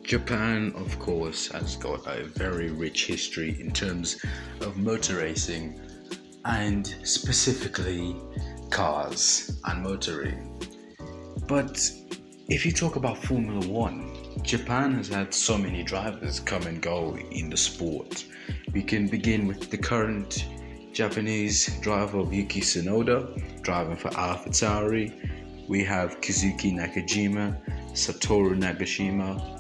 Japan, of course, has got a very rich history in terms of motor racing and specifically cars and motoring. But if you talk about Formula One, Japan has had so many drivers come and go in the sport. We can begin with the current Japanese driver Yuki Tsunoda, driving for AlphaTauri. We have Kazuki Nakajima, Satoru Nagashima.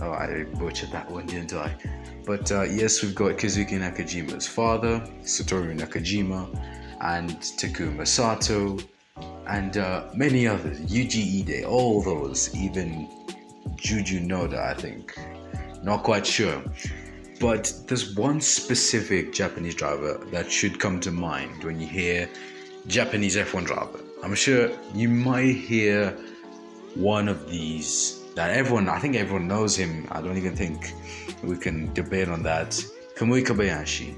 Oh, I butchered that one, didn't I? But yes, we've got Kazuki Nakajima's father, Satoru Nakajima, and Takuma Sato, and many others. Yuji Ide, all those, even Juju Noda, I think. Not quite sure. But there's one specific Japanese driver that should come to mind when you hear Japanese F1 driver. I'm sure you might hear one of these that I think everyone knows him. I don't even think we can debate on that. Kamui Kobayashi,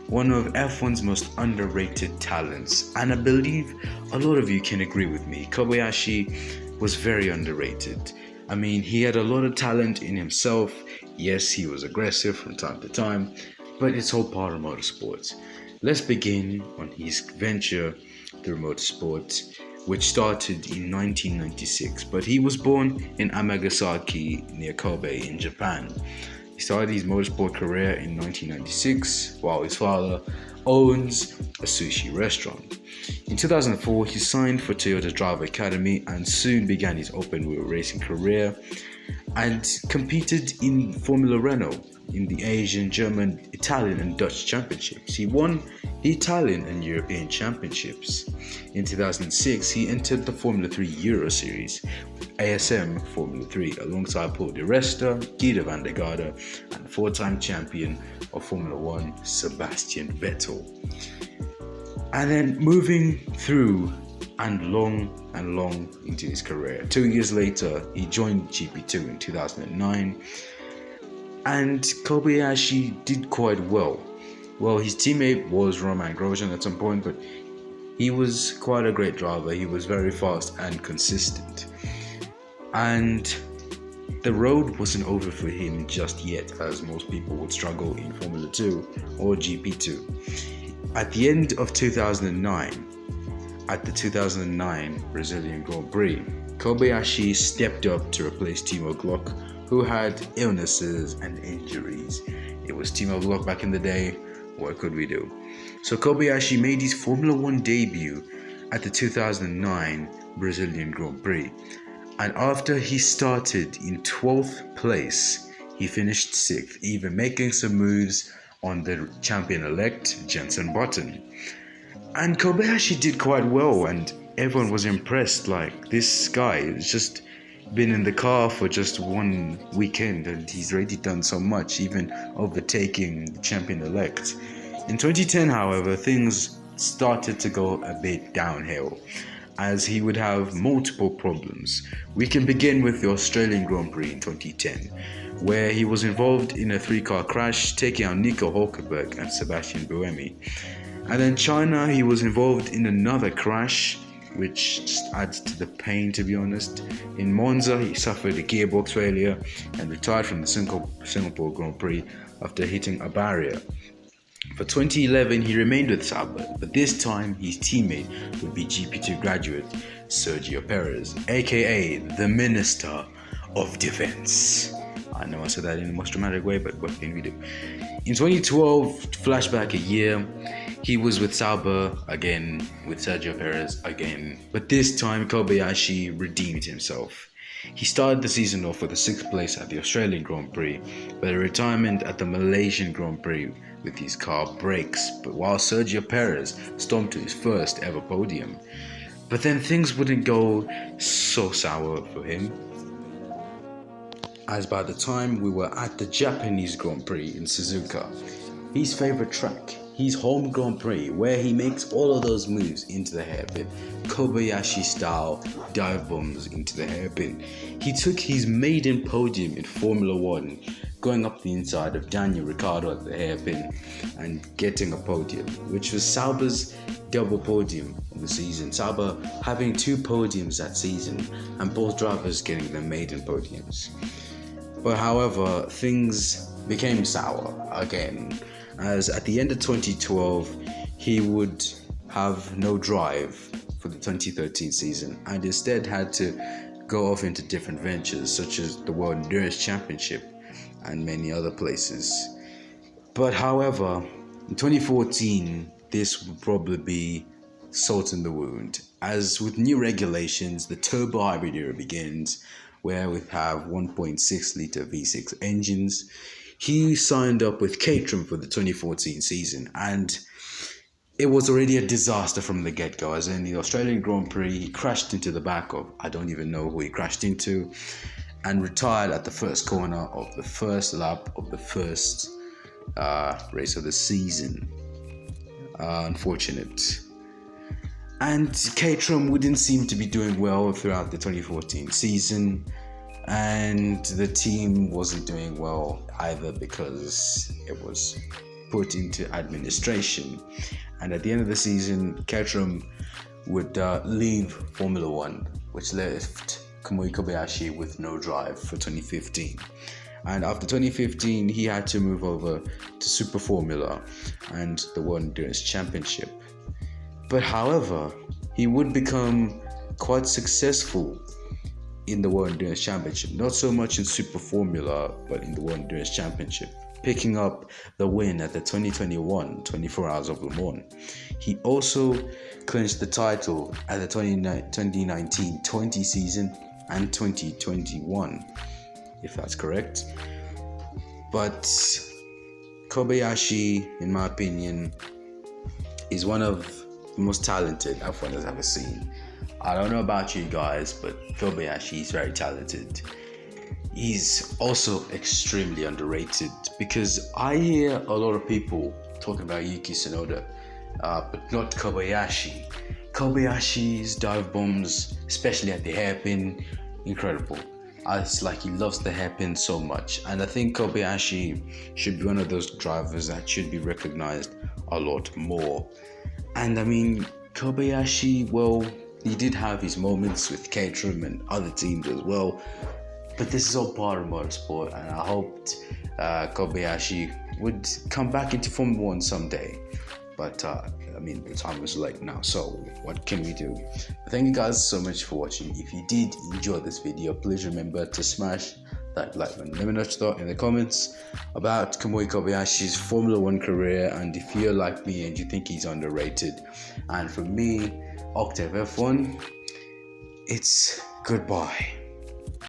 one of F1's most underrated talents, and I believe a lot of you can agree with me. Kobayashi was very underrated. I mean, he had a lot of talent in himself. Yes, he was aggressive from time to time, but it's all part of motorsports. Let's begin on his venture through motorsports, which started in 1996, but he was born in Amagasaki near Kobe in Japan. He started his motorsport career in 1996 while his father owns a sushi restaurant. In 2004, he signed for Toyota Driver Academy and soon began his open wheel racing career and competed in Formula Renault in the Asian, German, Italian and Dutch championships. He won the Italian and European championships. In 2006, he entered the Formula 3 Euro Series with ASM Formula 3 alongside Paul di Resta, Guido van der Garde and four-time champion of Formula 1, Sebastian Vettel. And then moving through and long into his career. 2 years later, he joined GP2 in 2009, and Kobayashi did quite well. Well, his teammate was Roman Grosjean at some point, but he was quite a great driver. He was very fast and consistent. And the road wasn't over for him just yet, as most people would struggle in Formula 2 or GP2. At the end of 2009, at the 2009 Brazilian Grand Prix, Kobayashi stepped up to replace Timo Glock, who had illnesses and injuries. It was Timo Glock back in the day. What could we do? So Kobayashi made his Formula 1 debut at the 2009 Brazilian Grand Prix. And after he started in 12th place, he finished 6th, even making some moves on the champion-elect Jenson Button. And Kobayashi did quite well, and everyone was impressed. Like, this guy has just been in the car for just one weekend and he's already done so much, even overtaking the champion-elect. In 2010, however, things started to go a bit downhill, as he would have multiple problems. We can begin with the Australian Grand Prix in 2010, where he was involved in a 3-car crash, taking out Nico Hulkenberg and Sebastian Buemi. And then China, he was involved in another crash, which just adds to the pain, to be honest. In Monza, he suffered a gearbox failure and retired from the Singapore Grand Prix after hitting a barrier. For 2011, he remained with Sauber, but this time his teammate would be GP2 graduate Sergio Perez, aka the Minister of Defense. I know I said that in the most dramatic way, but what can we do? In 2012, flashback a year, he was with Sauber again, with Sergio Perez again, but this time Kobayashi redeemed himself. He started the season off with a 6th place at the Australian Grand Prix, but a retirement at the Malaysian Grand Prix with his car brakes, but while Sergio Perez stomped to his first ever podium. But then things wouldn't go so sour for him, as by the time we were at the Japanese Grand Prix in Suzuka, his favorite track, his home Grand Prix, where he makes all of those moves into the hairpin, Kobayashi style dive bombs into the hairpin. He took his maiden podium in Formula 1 going up the inside of Daniel Ricciardo at the hairpin and getting a podium, which was Sauber's double podium of the season. Sauber having 2 podiums that season and both drivers getting their maiden podiums. But however, things became sour again, as at the end of 2012 he would have no drive for the 2013 season and instead had to go off into different ventures such as the World Endurance Championship and many other places. But however, in 2014 this would probably be salt in the wound, as with new regulations the turbo hybrid era begins, where we have 1.6 litre V6 engines. He signed up with Caterham for the 2014 season, and it was already a disaster from the get-go, as in the Australian Grand Prix, he crashed into the back of, I don't even know who he crashed into, and retired at the first corner of the first lap of the first race of the season. Unfortunate. And Caterham wouldn't seem to be doing well throughout the 2014 season, and the team wasn't doing well either because it was put into administration. And at the end of the season, Caterham would leave Formula One, which left Kamui Kobayashi with no drive for 2015. And after 2015, he had to move over to Super Formula and the World Endurance Championship. But however, he would become quite successful in the World Endurance Championship, not so much in Super Formula, but in the World Endurance Championship, picking up the win at the 2021 24 Hours of Le Mans. He also clinched the title at the 2019-20 season and 2021, if that's correct. But Kobayashi, in my opinion, is one of the most talented F1 has ever seen. I don't know about you guys, but Kobayashi is very talented. He's also extremely underrated, because I hear a lot of people talking about Yuki Tsunoda, but not Kobayashi. Kobayashi's dive bombs, especially at the hairpin, incredible. It's like he loves the hairpin so much, and I think Kobayashi should be one of those drivers that should be recognized a lot more. And I mean, Kobayashi, well, he did have his moments with Caterham and other teams as well, but this is all part of motorsport, and I hoped Kobayashi would come back into Formula One someday. But I mean, the time is late now, so what can we do? Thank you guys so much for watching. If you did enjoy this video, please remember to smash that like button. Let me know your thought in the comments about Kamui Kobayashi's Formula One career, and if you're like me and you think he's underrated. And for me, Octave F1, it's goodbye.